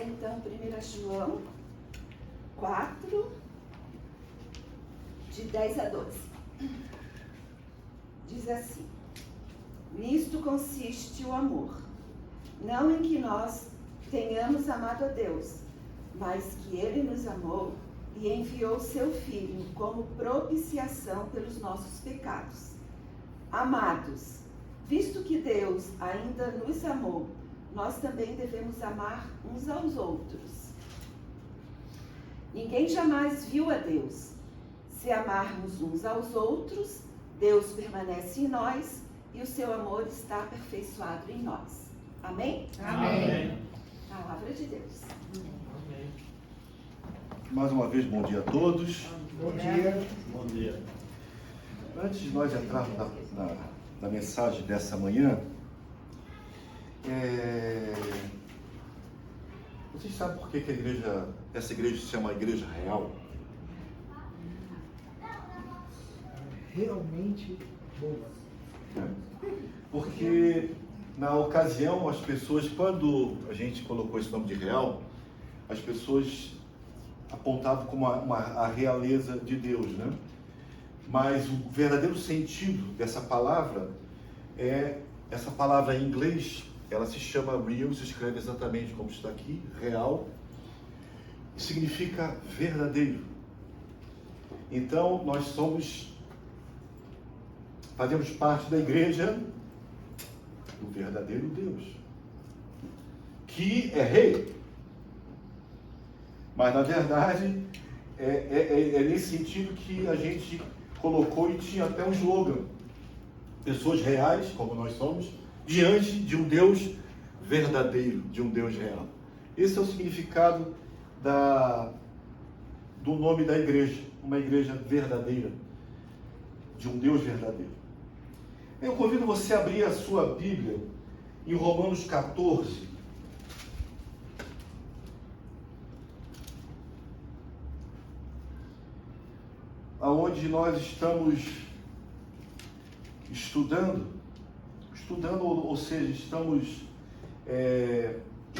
ler então 1 João 4, de 10 a 12. Diz assim: nisto consiste o amor, não em que nós tenhamos amado a Deus, mas que Ele nos amou e enviou seu Filho como propiciação pelos nossos pecados. Amados, visto que Deus ainda nos amou, nós também devemos amar uns aos outros. Ninguém jamais viu a Deus. Se amarmos uns aos outros, Deus permanece em nós e o seu amor está aperfeiçoado em nós. Amém? Amém. Palavra de Deus. Amém. Mais uma vez, bom dia a todos. Bom dia. Bom dia. Antes de nós entrarmos na mensagem dessa manhã, vocês sabem por que essa igreja se chama Igreja Real? Realmente boa. Porque na ocasião, as pessoas, quando a gente colocou esse nome de Real, as pessoas apontavam como a realeza de Deus, né? Mas o verdadeiro sentido dessa palavra essa palavra em inglês, ela se chama real, se escreve exatamente como está aqui, real, significa verdadeiro. Então, nós fazemos parte da igreja do verdadeiro Deus, que é rei. Mas, na verdade, é nesse sentido que a gente colocou, e tinha até um slogan: pessoas reais, como nós somos, diante de um Deus verdadeiro, de um Deus real. Esse é o significado do nome da igreja, uma igreja verdadeira, de um Deus verdadeiro. Eu convido você a abrir a sua Bíblia em Romanos 14. Aonde nós estamos estudando, ou seja, estamos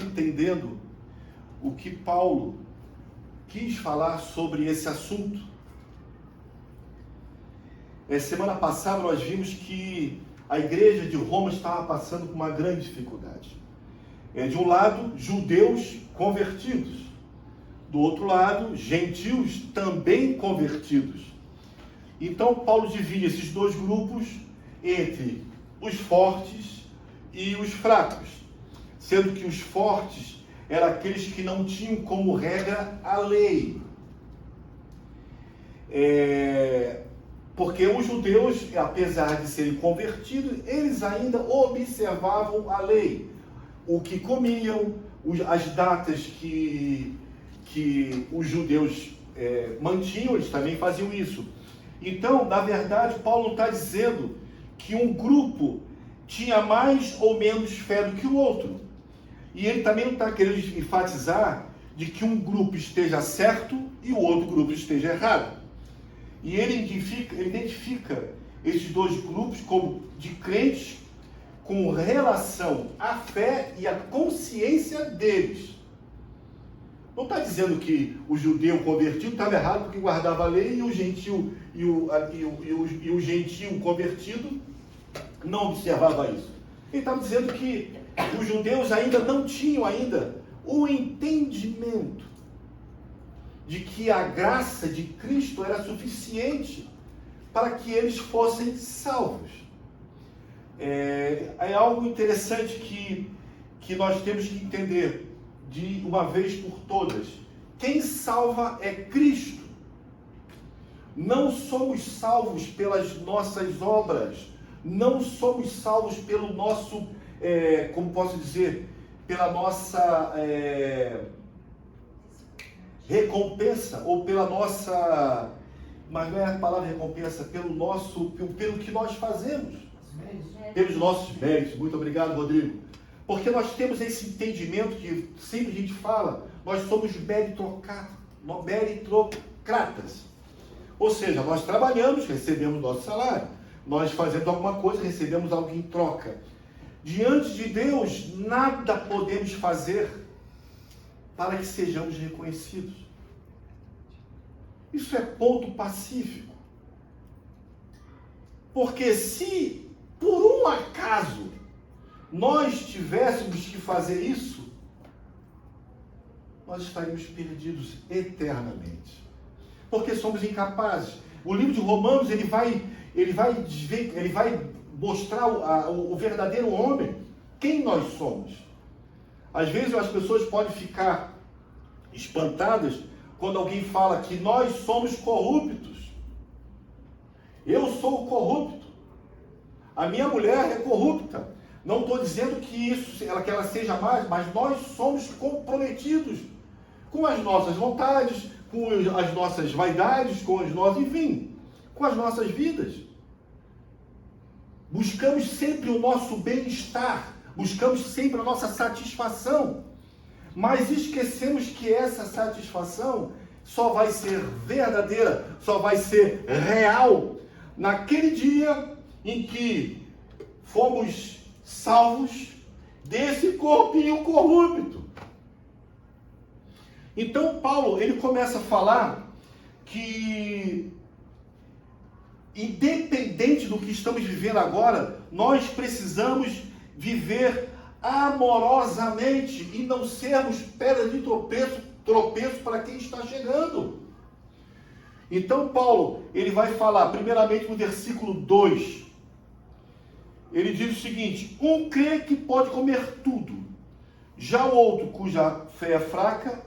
entendendo o que Paulo quis falar sobre esse assunto. Semana passada nós vimos que a igreja de Roma estava passando por uma grande dificuldade. De um lado, judeus convertidos. Do outro lado, gentios também convertidos. Então, Paulo divide esses dois grupos entre os fortes e os fracos, sendo que os fortes eram aqueles que não tinham como regra a lei. Porque os judeus, apesar de serem convertidos, eles ainda observavam a lei. O que comiam, as datas que os judeus mantinham, eles também faziam isso. Então, na verdade, Paulo não está dizendo que um grupo tinha mais ou menos fé do que o outro. E ele também não está querendo enfatizar de que um grupo esteja certo e o outro grupo esteja errado. E ele identifica esses dois grupos como de crentes com relação à fé e à consciência deles. Não está dizendo que o judeu convertido estava errado porque guardava a lei e o gentil o gentil convertido não observava isso. Ele estava dizendo que os judeus ainda não tinham o entendimento de que a graça de Cristo era suficiente para que eles fossem salvos. É algo interessante que nós temos que entender de uma vez por todas. Quem salva é Cristo. Não somos salvos pelas nossas obras, não somos salvos pelo nosso, como posso dizer, pela nossa recompensa, ou pela nossa, mas não é a palavra recompensa, pelo que nós fazemos, pelos nossos méritos. Muito obrigado, Rodrigo. Porque nós temos esse entendimento que sempre a gente fala, nós somos meritocratas. Ou seja, nós trabalhamos, recebemos nosso salário. Nós fazemos alguma coisa, recebemos algo em troca. Diante de Deus, nada podemos fazer para que sejamos reconhecidos. Isso é ponto pacífico. Porque se, por um acaso, nós tivéssemos que fazer isso, nós estaríamos perdidos eternamente. Porque somos incapazes. O livro de Romanos, ele vai mostrar o verdadeiro homem, quem nós somos. Às vezes as pessoas podem ficar espantadas quando alguém fala que nós somos corruptos. Eu sou corrupto. A minha mulher é corrupta. Não estou dizendo que ela seja mais, mas nós somos comprometidos com as nossas vontades, com as nossas vaidades, com as nossas, enfim, com as nossas vidas. Buscamos sempre o nosso bem-estar, buscamos sempre a nossa satisfação, mas esquecemos que essa satisfação só vai ser verdadeira, só vai ser real naquele dia em que fomos salvos desse corpinho corrupto. Então Paulo, ele começa a falar que, independente do que estamos vivendo agora, nós precisamos viver amorosamente e não sermos pedra de tropeço para quem está chegando. Então Paulo, ele vai falar, primeiramente no versículo 2, ele diz o seguinte: um crê que pode comer tudo, já o outro, cuja fé é fraca,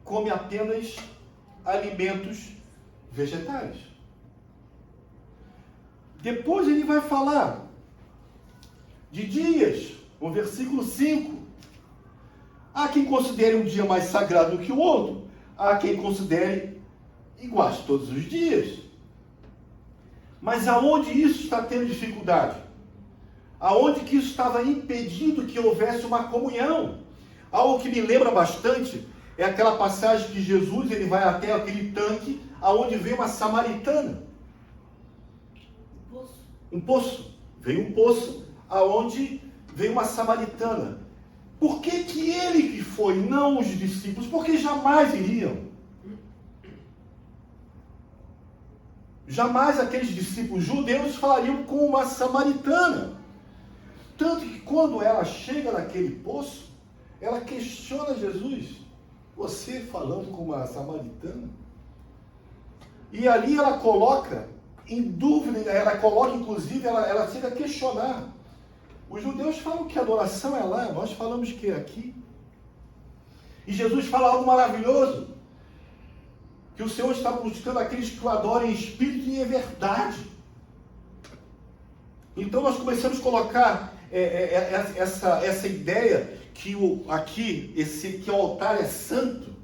come apenas alimentos vegetais. Depois ele vai falar de dias, no versículo 5. Há quem considere um dia mais sagrado do que o outro, há quem considere iguais todos os dias. Mas aonde isso está tendo dificuldade? Aonde que isso estava impedindo que houvesse uma comunhão? Algo que me lembra bastante é aquela passagem que Jesus, ele vai até aquele tanque aonde vem uma samaritana. Um poço. Veio um poço aonde veio uma samaritana. Por que que ele que foi, não os discípulos? Porque jamais iriam. Jamais aqueles discípulos judeus falariam com uma samaritana. Tanto que quando ela chega naquele poço, ela questiona Jesus. Você falando com uma samaritana? E ali ela coloca em dúvida, ela coloca inclusive, ela chega a questionar. Os judeus falam que a adoração é lá, nós falamos que é aqui. E Jesus fala algo maravilhoso, que o Senhor está buscando aqueles que o adorem em espírito e em verdade. Então nós começamos a colocar essa ideia que que o altar é santo,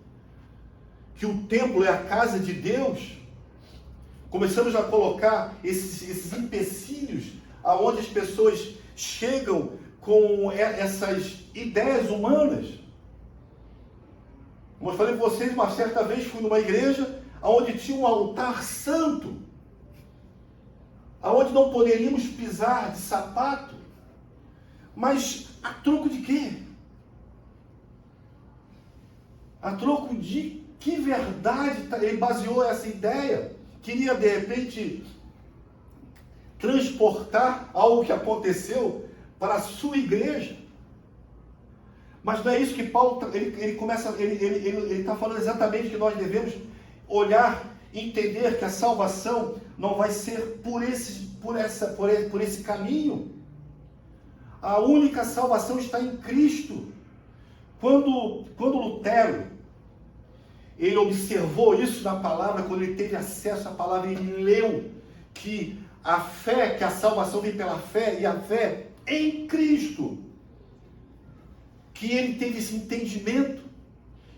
que o templo é a casa de Deus. Começamos a colocar esses empecilhos aonde as pessoas chegam com essas ideias humanas. Como eu falei para vocês, uma certa vez fui numa igreja onde tinha um altar santo, aonde não poderíamos pisar de sapato. Mas a troco de quê? A troco de que verdade ele baseou essa ideia? Queria, de repente, transportar algo que aconteceu para a sua igreja. Mas não é isso que Paulo, ele está falando exatamente que nós devemos olhar e entender que a salvação não vai ser por esse caminho. A única salvação está em Cristo. Quando Lutero, ele observou isso na palavra, quando ele teve acesso à palavra, ele leu que a fé, que a salvação vem pela fé, e a fé em Cristo, que ele teve esse entendimento,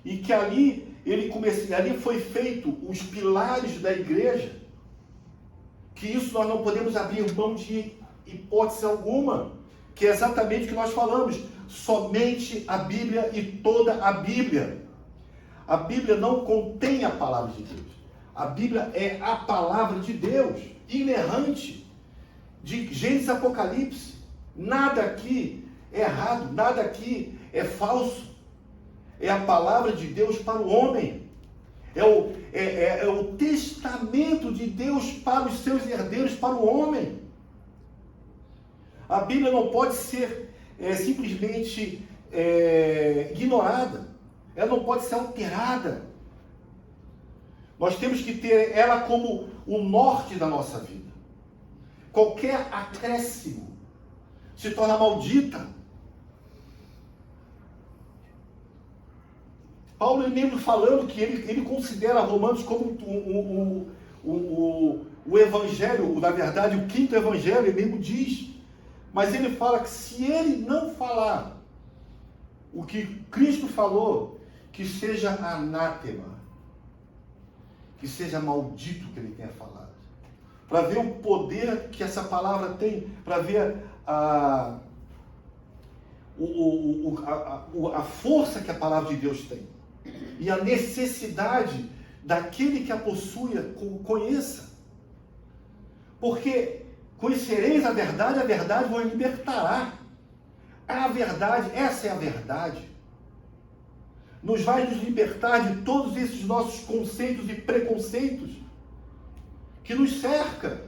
e que ali foi feito os pilares da igreja, que isso nós não podemos abrir mão de hipótese alguma, que é exatamente o que nós falamos, somente a Bíblia e toda a Bíblia. A Bíblia não contém a palavra de Deus. A Bíblia é a palavra de Deus, inerrante, de Gênesis a Apocalipse. Nada aqui é errado, nada aqui é falso. é a palavra de Deus para o homem. É o testamento de Deus para os seus herdeiros, para o homem. A Bíblia não pode ser simplesmente ignorada. Ela não pode ser alterada. Nós temos que ter ela como o norte da nossa vida. Qualquer acréscimo se torna maldita. Paulo é mesmo falando que ele considera Romanos como o evangelho, na verdade, o quinto evangelho, ele mesmo diz. Mas ele fala que se ele não falar o que Cristo falou, que seja anátema, que seja maldito que ele tenha falado. Para ver o poder que essa palavra tem, para ver a força que a palavra de Deus tem. E a necessidade daquele que a possui, conheça. Porque conhecereis a verdade vos libertará. A verdade, essa é a verdade. Nos vai nos libertar de todos esses nossos conceitos e preconceitos que nos cercam.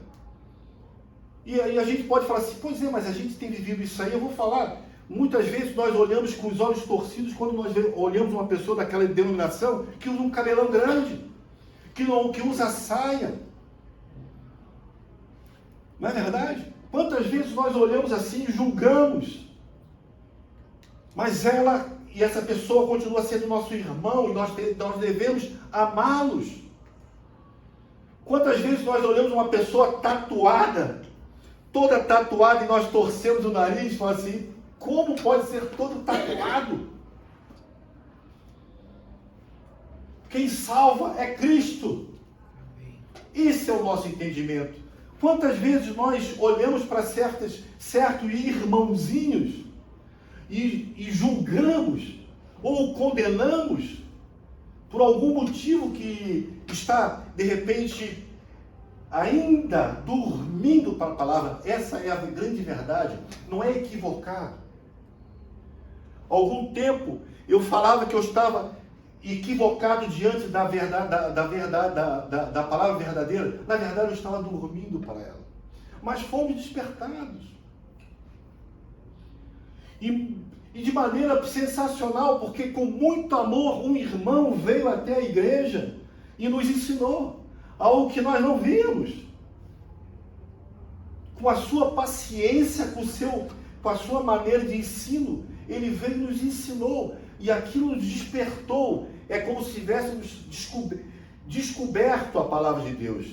E aí a gente pode falar assim, pois é, mas a gente tem vivido isso aí. Eu vou falar, muitas vezes nós olhamos com os olhos torcidos quando nós olhamos uma pessoa daquela denominação que usa um cabelão grande, que usa saia. Não é verdade? Quantas vezes nós olhamos assim e julgamos, mas essa pessoa continua sendo nosso irmão e nós devemos amá-los. Quantas vezes nós olhamos uma pessoa tatuada, toda tatuada, e nós torcemos o nariz e falamos assim, como pode ser todo tatuado? Quem salva é Cristo. Esse é o nosso entendimento. Quantas vezes nós olhamos para certos irmãozinhos e julgamos ou condenamos por algum motivo que está, de repente, ainda dormindo para a palavra. Essa é a grande verdade, não é equivocado. Há algum tempo eu falava que eu estava equivocado diante da verdade, da palavra verdadeira. Na verdade eu estava dormindo para ela. Mas fomos despertados. E de maneira sensacional, porque com muito amor um irmão veio até a igreja e nos ensinou algo que nós não víamos. Com a sua paciência, com a sua maneira de ensino, ele veio e nos ensinou. E aquilo nos despertou. É como se tivéssemos descoberto a palavra de Deus.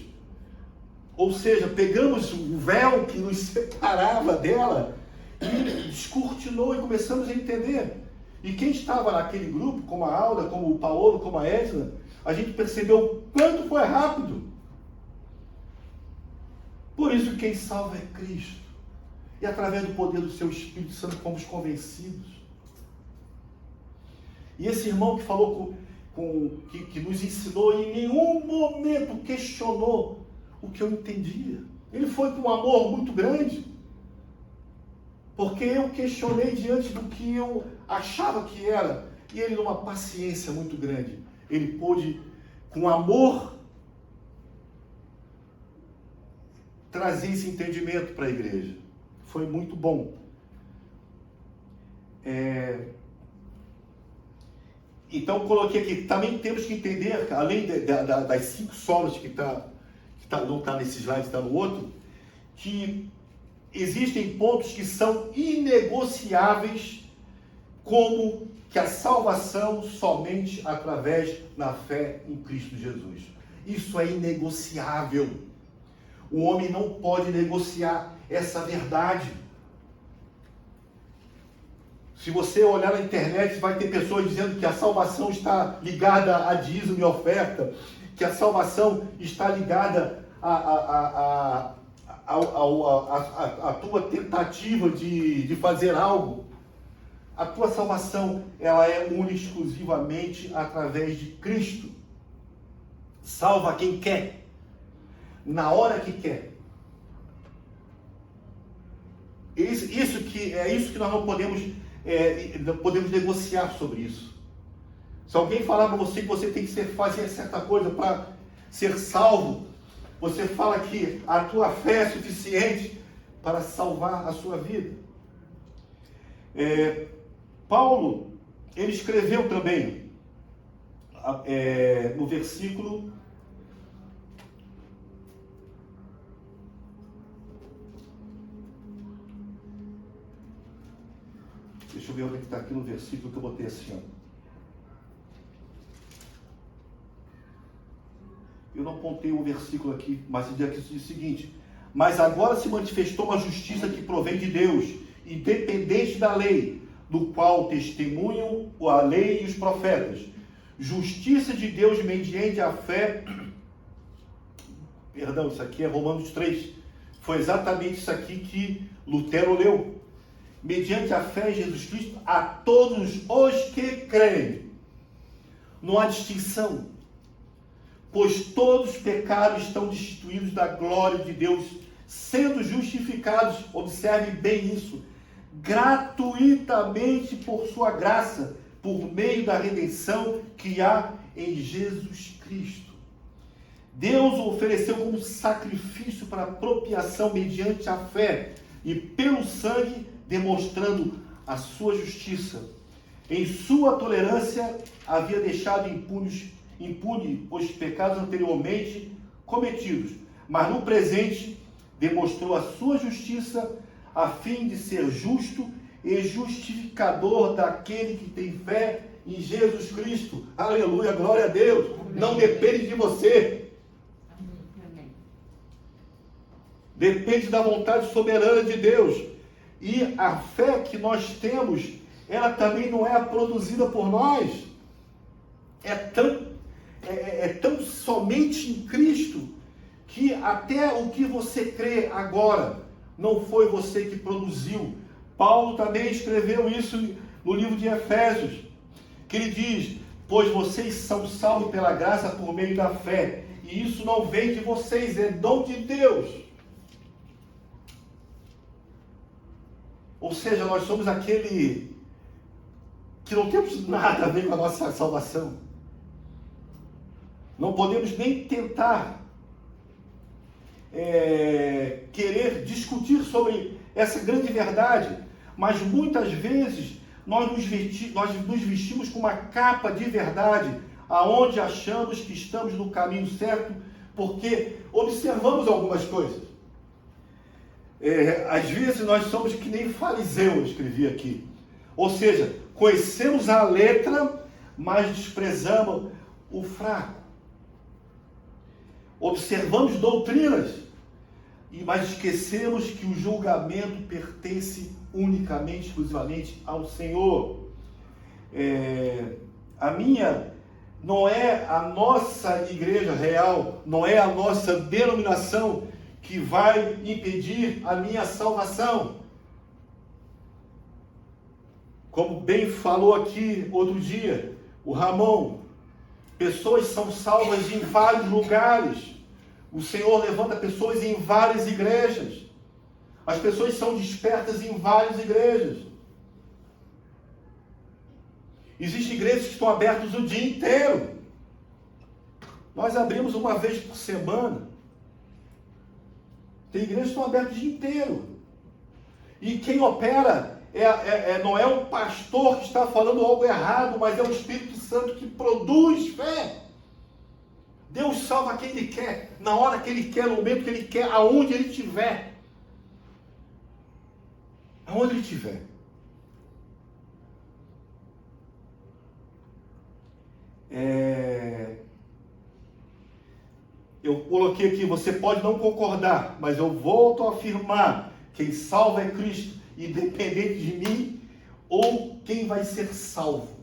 Ou seja, pegamos o véu que nos separava dela e descortinou e começamos a entender. E quem estava naquele grupo, como a Alda, como o Paulo, como a Edna, a gente percebeu o quanto foi rápido. Por isso quem salva é Cristo. E através do poder do seu Espírito Santo fomos convencidos. E esse irmão que falou que nos ensinou, em nenhum momento questionou o que eu entendia. Ele foi com um amor muito grande. Porque eu questionei diante do que eu achava que era. E ele, numa paciência muito grande, ele pôde, com amor, trazer esse entendimento para a igreja. Foi muito bom. Então, coloquei aqui, também temos que entender, além das 5 solas que não está nesse slide, está no outro, que existem pontos que são inegociáveis, como que a salvação somente através da fé em Cristo Jesus. Isso é inegociável. O homem não pode negociar essa verdade. Se você olhar na internet, vai ter pessoas dizendo que a salvação está ligada a dízimo e oferta, que a salvação está ligada a tua tentativa de fazer algo. A tua salvação, ela é única e exclusivamente através de Cristo. Salva quem quer, na hora que quer. Isso que nós não podemos negociar sobre isso. Se alguém falar para você que você tem que fazer certa coisa para ser salvo, você fala que a tua fé é suficiente para salvar a sua vida. Paulo, ele escreveu também no versículo... Deixa eu ver onde é que está aqui no versículo que eu botei assim, ó. Eu não apontei o versículo aqui, mas diz o seguinte: mas agora se manifestou uma justiça que provém de Deus, independente da lei, do qual testemunham a lei e os profetas. Justiça de Deus mediante a fé. Perdão, isso aqui é Romanos 3. Foi exatamente isso aqui que Lutero leu. Mediante a fé em Jesus Cristo, a todos os que creem. Não há distinção. Pois todos os pecados estão destituídos da glória de Deus, sendo justificados, observe bem isso, gratuitamente por sua graça, por meio da redenção que há em Jesus Cristo. Deus o ofereceu como sacrifício para apropriação mediante a fé e pelo sangue, demonstrando a sua justiça. Em sua tolerância, havia deixado impune os pecados anteriormente cometidos, mas no presente demonstrou a sua justiça a fim de ser justo e justificador daquele que tem fé em Jesus Cristo. Aleluia, glória a Deus. Amém. Não depende de você. Amém. Depende da vontade soberana de Deus. E a fé que nós temos, ela também não é produzida por nós. É tão somente em Cristo que até o que você crê agora não foi você que produziu. Paulo também escreveu isso no livro de Efésios, que ele diz: pois vocês são salvos pela graça por meio da fé, e isso não vem de vocês, é dom de Deus. Ou seja, nós somos aquele que não temos nada a ver com a nossa salvação. Não podemos nem tentar querer discutir sobre essa grande verdade, mas muitas vezes nós nos vestimos com uma capa de verdade, aonde achamos que estamos no caminho certo, porque observamos algumas coisas. Às vezes nós somos que nem fariseu, eu escrevi aqui. Ou seja, conhecemos a letra, mas desprezamos o fraco. Observamos doutrinas, mas esquecemos que o julgamento pertence unicamente, exclusivamente ao Senhor. Não é a nossa igreja real, não é a nossa denominação que vai impedir a minha salvação. Como bem falou aqui outro dia o Ramon, pessoas são salvas em vários lugares. O Senhor levanta pessoas em várias igrejas. As pessoas são despertas em várias igrejas. Existem igrejas que estão abertas o dia inteiro. Nós abrimos uma vez por semana. Tem igrejas que estão abertas o dia inteiro. E quem opera não é um pastor que está falando algo errado, mas é o Espírito Santo que produz fé. Deus salva quem Ele quer, na hora que Ele quer, no momento que Ele quer, aonde Ele estiver. Aonde Ele estiver. Eu coloquei aqui, você pode não concordar, mas eu volto a afirmar, quem salva é Cristo, independente de mim, ou quem vai ser salvo.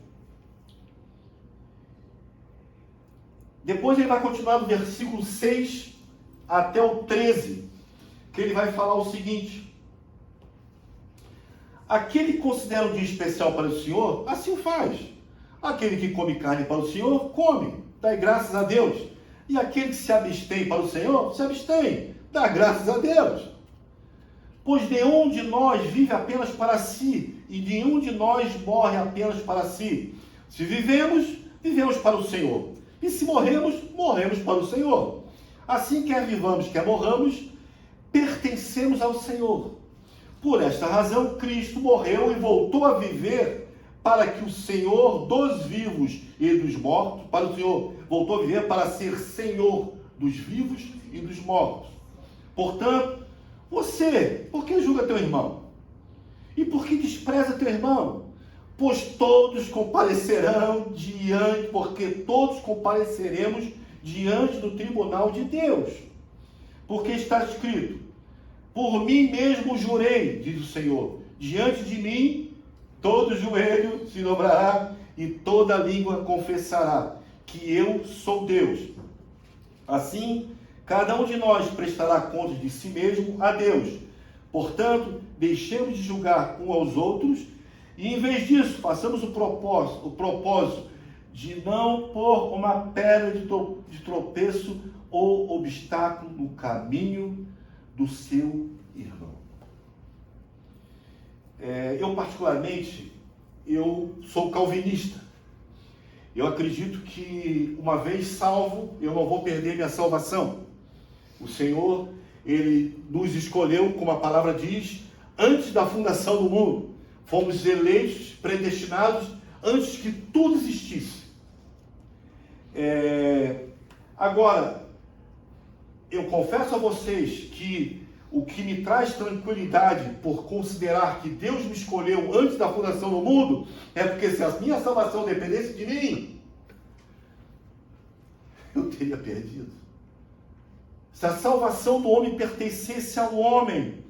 Depois ele vai continuar no versículo 6 até o 13, que ele vai falar o seguinte: aquele que considera um dia especial para o Senhor, assim faz. Aquele que come carne para o Senhor, come, dá graças a Deus. E aquele que se abstém para o Senhor, se abstém, dá graças a Deus. Pois nenhum de nós vive apenas para si, e nenhum de nós morre apenas para si. Se vivemos, vivemos para o Senhor. E se morremos, morremos para o Senhor. Assim, quer vivamos, quer morramos, pertencemos ao Senhor. Por esta razão, Cristo morreu e voltou a viver para que o Senhor dos vivos e dos mortos, para o Senhor, voltou a viver para ser Senhor dos vivos e dos mortos. Portanto, você, por que julga teu irmão? E por que despreza teu irmão? Pois todos comparecerão diante, porque todos compareceremos diante do tribunal de Deus. Porque está escrito: por mim mesmo jurei, diz o Senhor, diante de mim todo joelho se dobrará e toda língua confessará que eu sou Deus. Assim, cada um de nós prestará contas de si mesmo a Deus. Portanto, deixemos de julgar uns aos outros e, em vez disso, façamos o propósito de não pôr uma pedra de tropeço ou obstáculo no caminho do seu irmão. Eu, particularmente, sou calvinista. Eu acredito que, uma vez salvo, eu não vou perder minha salvação. O Senhor, Ele nos escolheu, como a palavra diz, antes da fundação do mundo. Fomos eleitos, predestinados, antes que tudo existisse. Agora, eu confesso a vocês que o que me traz tranquilidade por considerar que Deus me escolheu antes da fundação do mundo é porque se a minha salvação dependesse de mim, eu teria perdido. Se a salvação do homem pertencesse ao homem,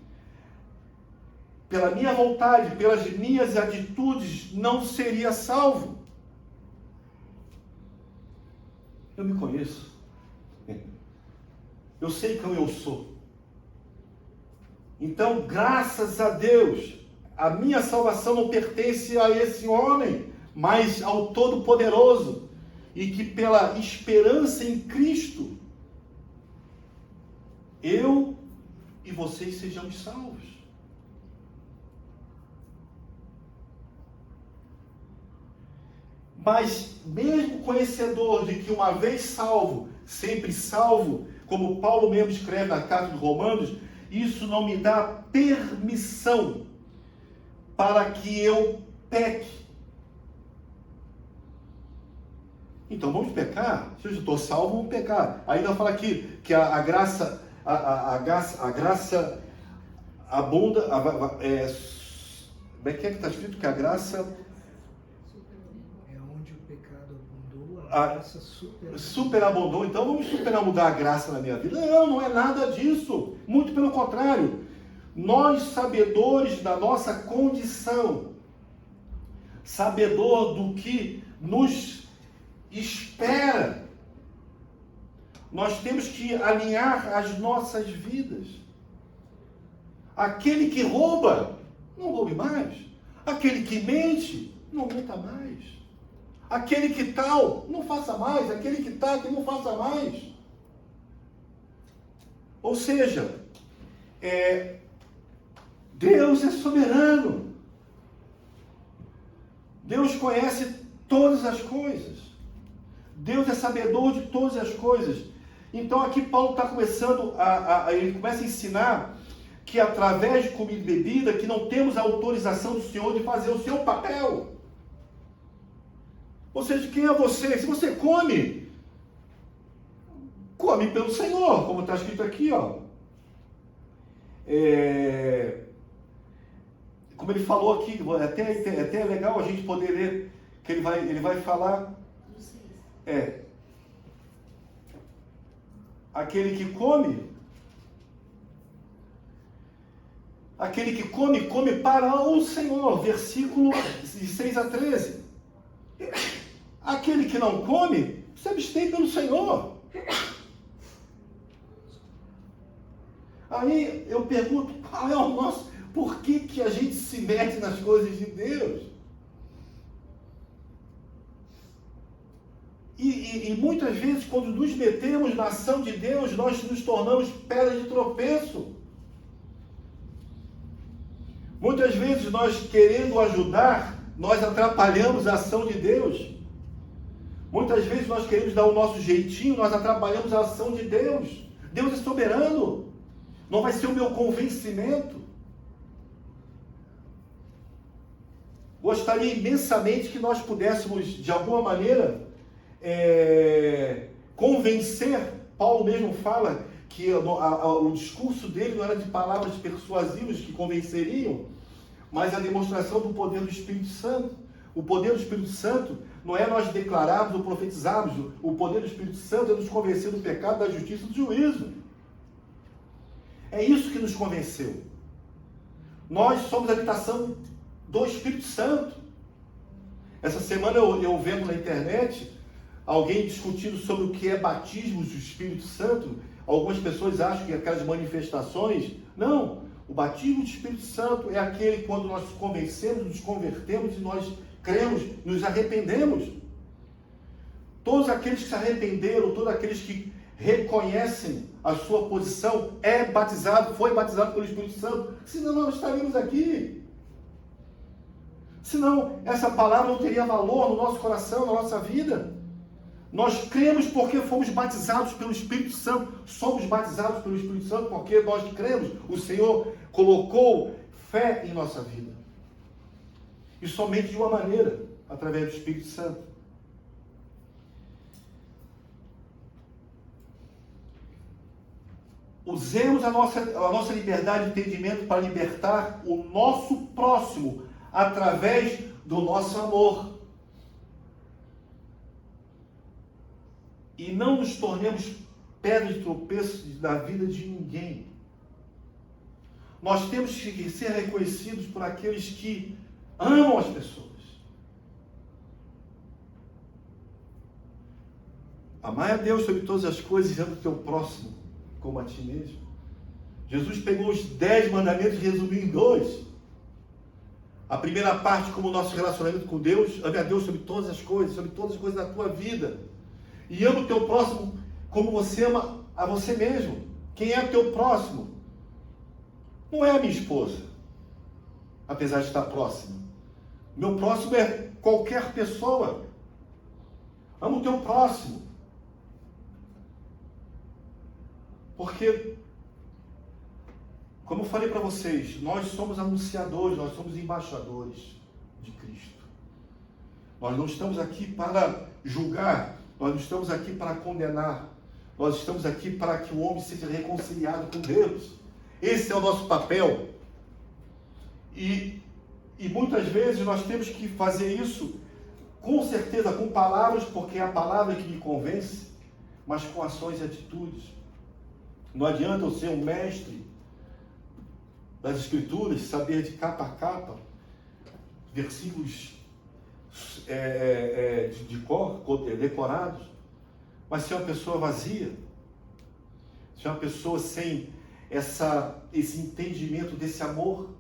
pela minha vontade, pelas minhas atitudes, não seria salvo. Eu me conheço. Eu sei quem eu sou. Então, graças a Deus, a minha salvação não pertence a esse homem, mas ao Todo-Poderoso, e que pela esperança em Cristo, eu e vocês sejamos salvos. Mas, mesmo conhecedor de que uma vez salvo, sempre salvo, como Paulo mesmo escreve na carta dos Romanos, isso não me dá permissão para que eu peque. Então vamos pecar? Se eu estou salvo, vamos pecar. Ainda fala aqui que a graça abunda. Como é que está escrito? Que a graça... É onde o pecado abundou, a graça superabundou. Então vamos superabundar a graça na minha vida? Não é nada disso. Muito pelo contrário. Nós, sabedores da nossa condição, sabedor do que nos espera, nós temos que alinhar as nossas vidas. Aquele que rouba, não roube mais. Aquele que mente, não menta mais. Aquele que tal, não faça mais. Aquele que tal, que não faça mais. Ou seja, Deus é soberano. Deus conhece todas as coisas. Deus é sabedor de todas as coisas. Então aqui Paulo está começando ele começa a ensinar que através de comida e bebida, que não temos a autorização do Senhor de fazer o seu papel. Ou seja, quem é você? Se você come pelo Senhor, como está escrito aqui, ó. Como ele falou aqui, até é legal a gente poder ler, que ele vai falar. Aquele que come para o Senhor, versículo de 6 a 13. Aquele que não come, se abstém pelo Senhor. Aí eu pergunto, qual é o nosso... Por que a gente se mete nas coisas de Deus? E muitas vezes, quando nos metemos na ação de Deus, nós nos tornamos pedra de tropeço. Muitas vezes, nós querendo ajudar, nós atrapalhamos a ação de Deus. Muitas vezes nós queremos dar o nosso jeitinho, nós atrapalhamos a ação de Deus. Deus é soberano. Não vai ser o meu convencimento. Gostaria imensamente que nós pudéssemos, de alguma maneira, convencer. Paulo mesmo fala que o discurso dele não era de palavras persuasivas que convenceriam, mas a demonstração do poder do Espírito Santo. O poder do Espírito Santo não é nós declararmos ou profetizarmos. O poder do Espírito Santo é nos convencer do pecado, da justiça e do juízo. É isso que nos convenceu. Nós somos a habitação do Espírito Santo. Essa semana eu vendo na internet alguém discutindo sobre o que é batismo do Espírito Santo. Algumas pessoas acham que aquelas manifestações... Não, o batismo do Espírito Santo é aquele quando nós nos convencemos, nos convertemos e nós cremos, nos arrependemos. Todos aqueles que se arrependeram, todos aqueles que reconhecem a sua posição, foi batizado pelo Espírito Santo, senão nós não estaríamos aqui. Senão essa palavra não teria valor no nosso coração, na nossa vida. Nós cremos porque fomos batizados pelo Espírito Santo. Somos batizados pelo Espírito Santo porque nós cremos. O Senhor colocou fé em nossa vida. E somente de uma maneira, através do Espírito Santo. Usemos a nossa liberdade de entendimento para libertar o nosso próximo através do nosso amor. E não nos tornemos pedra de tropeço na vida de ninguém. Nós temos que ser reconhecidos por aqueles que amam as pessoas. Amai a Deus sobre todas as coisas e ama o teu próximo como a ti mesmo. Jesus pegou os 10 mandamentos e resumiu em 2. A primeira parte, como o nosso relacionamento com Deus, ame a Deus sobre todas as coisas da tua vida. E ama o teu próximo como você ama a você mesmo. Quem é o teu próximo? Não é a minha esposa, apesar de estar próximo. Meu próximo é qualquer pessoa. Ama o teu próximo. Porque, como eu falei para vocês, nós somos anunciadores, nós somos embaixadores de Cristo. Nós não estamos aqui para julgar, nós não estamos aqui para condenar, nós estamos aqui para que o homem seja reconciliado com Deus. Esse é o nosso papel. E muitas vezes nós temos que fazer isso, com certeza, com palavras, porque é a palavra que me convence, mas com ações e atitudes. Não adianta eu ser um mestre das Escrituras, saber de capa a capa, versículos de cor, decorados, mas ser uma pessoa vazia, ser uma pessoa sem esse entendimento desse amor.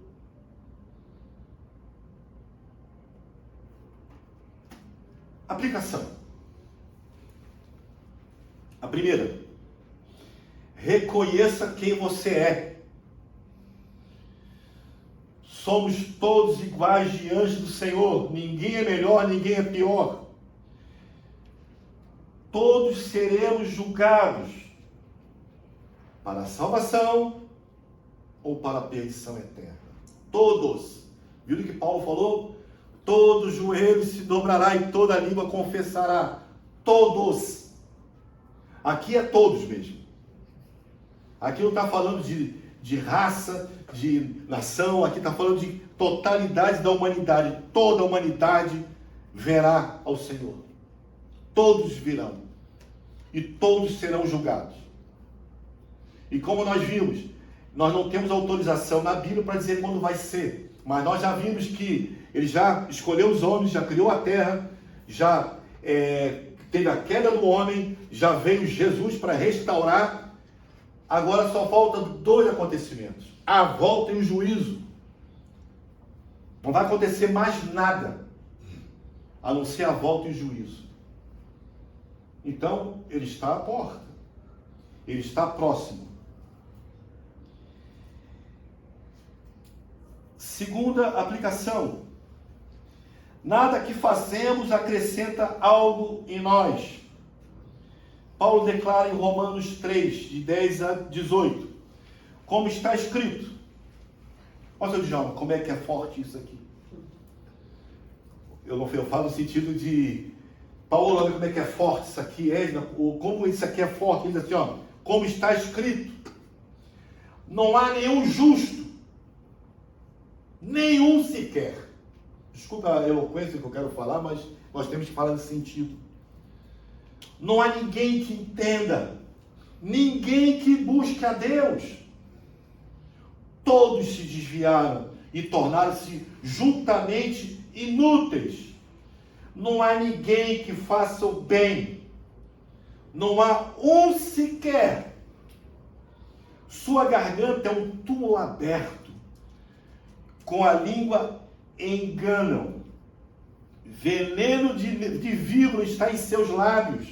Aplicação. A primeira: reconheça quem você é. Somos todos iguais diante do Senhor. Ninguém é melhor, ninguém é pior. Todos seremos julgados para a salvação ou para a perdição eterna. Todos. Viu o que Paulo falou? Todo joelho se dobrará e toda língua confessará. Todos. Aqui é todos mesmo. Aqui não está falando de raça, de nação, aqui está falando de totalidade da humanidade. Toda a humanidade verá ao Senhor. Todos virão. E todos serão julgados. E como nós vimos, nós não temos autorização na Bíblia para dizer quando vai ser. Mas nós já vimos que Ele já escolheu os homens, já criou a terra, já teve a queda do homem, já veio Jesus para restaurar. Agora só falta 2 acontecimentos: a volta e o juízo. Não vai acontecer mais nada, a não ser a volta e o juízo. Então, Ele está à porta. Ele está próximo. Segunda aplicação: Nada que fazemos acrescenta algo em nós. Paulo declara em Romanos 3, de 10 a 18, como está escrito. Olha, seu Djalma, como é que é forte isso aqui. Eu falo no sentido de, Paulo, olha como é que é forte isso aqui, como isso aqui é forte. Ele diz assim, ó, como está escrito, não há nenhum justo, nenhum sequer. Desculpa a eloquência que eu quero falar, mas nós temos que falar nesse sentido. Não há ninguém que entenda, ninguém que busque a Deus. Todos se desviaram e tornaram-se juntamente inúteis. Não há ninguém que faça o bem. Não há um sequer. Sua garganta é um túmulo aberto. Com a língua enganam. Veneno de víbora está em seus lábios.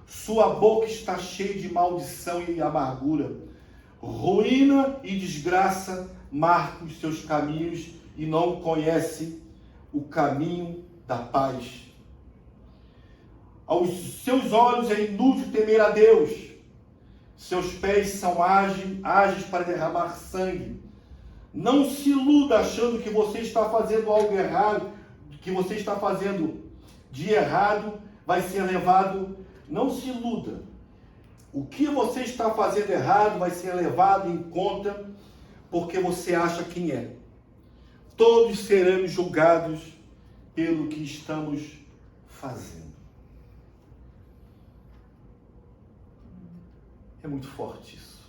Sua boca está cheia de maldição e amargura. Ruína e desgraça marcam os seus caminhos e não conhece o caminho da paz. Aos seus olhos é inútil temer a Deus. Seus pés são ágeis para derramar sangue. Não se iluda achando que você está fazendo algo errado, que você está fazendo de errado, vai ser levado. Não se iluda. O que você está fazendo errado vai ser levado em conta porque você acha quem é. Todos seremos julgados pelo que estamos fazendo. É muito forte isso.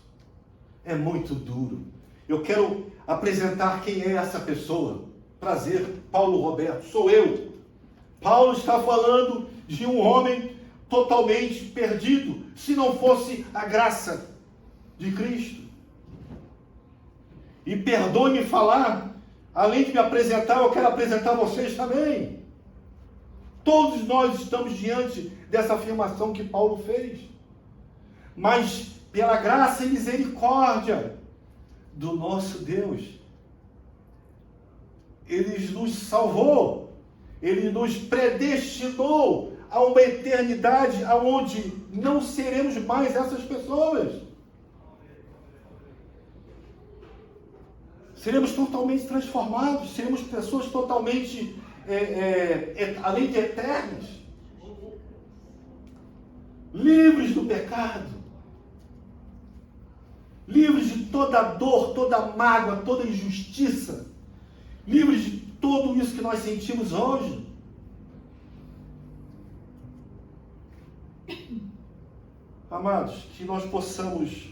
É muito duro. Eu quero apresentar quem é essa pessoa. Prazer, Paulo Roberto, sou eu. Paulo está falando de um homem totalmente perdido, se não fosse a graça de Cristo. E perdoe-me falar, além de me apresentar, eu quero apresentar vocês também. Todos nós estamos diante dessa afirmação que Paulo fez. Mas pela graça e misericórdia do nosso Deus, Ele nos salvou, Ele nos predestinou a uma eternidade onde não seremos mais essas pessoas. Seremos totalmente transformados, seremos pessoas totalmente, além de eternas, livres do pecado, livres de toda dor, toda mágoa, toda injustiça, livres de tudo isso que nós sentimos hoje. Amados, que nós possamos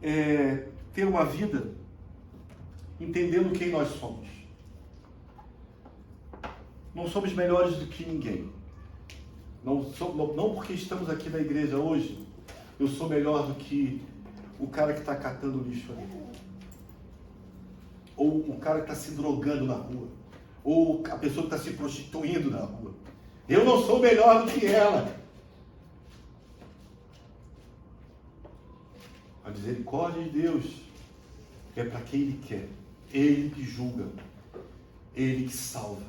ter uma vida entendendo quem nós somos. Não somos melhores do que ninguém. Não porque estamos aqui na igreja hoje, eu sou melhor do que o cara que está catando lixo ali. Ou o cara que está se drogando na rua. Ou a pessoa que está se prostituindo na rua. Eu não sou melhor do que ela. A misericórdia de Deus é para quem Ele quer. Ele que julga. Ele que salva.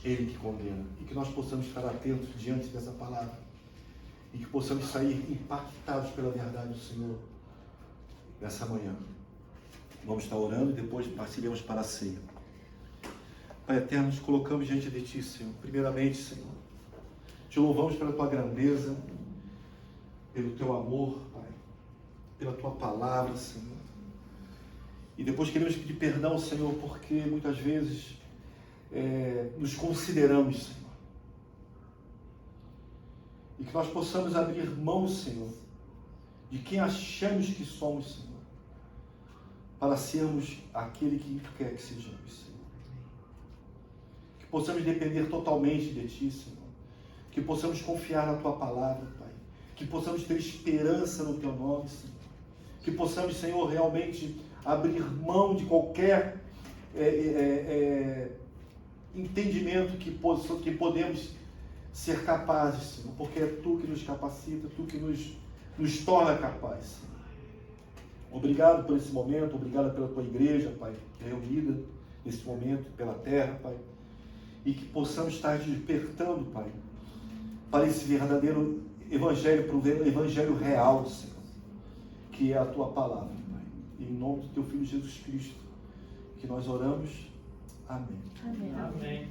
Ele que condena. E que nós possamos estar atentos diante dessa palavra. E que possamos sair impactados pela verdade do Senhor nessa manhã. Vamos estar orando e depois partiremos para a ceia. Pai eterno, nos colocamos diante de Ti, Senhor. Primeiramente, Senhor, Te louvamos pela Tua grandeza, pelo Teu amor, Pai, pela Tua palavra, Senhor. E depois queremos pedir perdão, Senhor, porque muitas vezes nos consideramos, Senhor. E que nós possamos abrir mão, Senhor, de quem achamos que somos, Senhor, para sermos aquele que Tu quer que sejamos, Senhor. Que possamos depender totalmente de Ti, Senhor. Que possamos confiar na Tua palavra, Pai. Que possamos ter esperança no Teu nome, Senhor. Que possamos, Senhor, realmente abrir mão de qualquer entendimento que podemos ser capazes, Senhor. Porque é Tu que nos capacita, Tu que nos torna capazes, Senhor. Obrigado por esse momento, obrigado pela Tua igreja, Pai, reunida nesse momento pela terra, Pai. e que possamos estar despertando, Pai, para esse verdadeiro evangelho, para o evangelho real, Senhor, que é a tua palavra, Pai. Em nome do teu Filho Jesus Cristo, que nós oramos. Amém. Amém. Amém.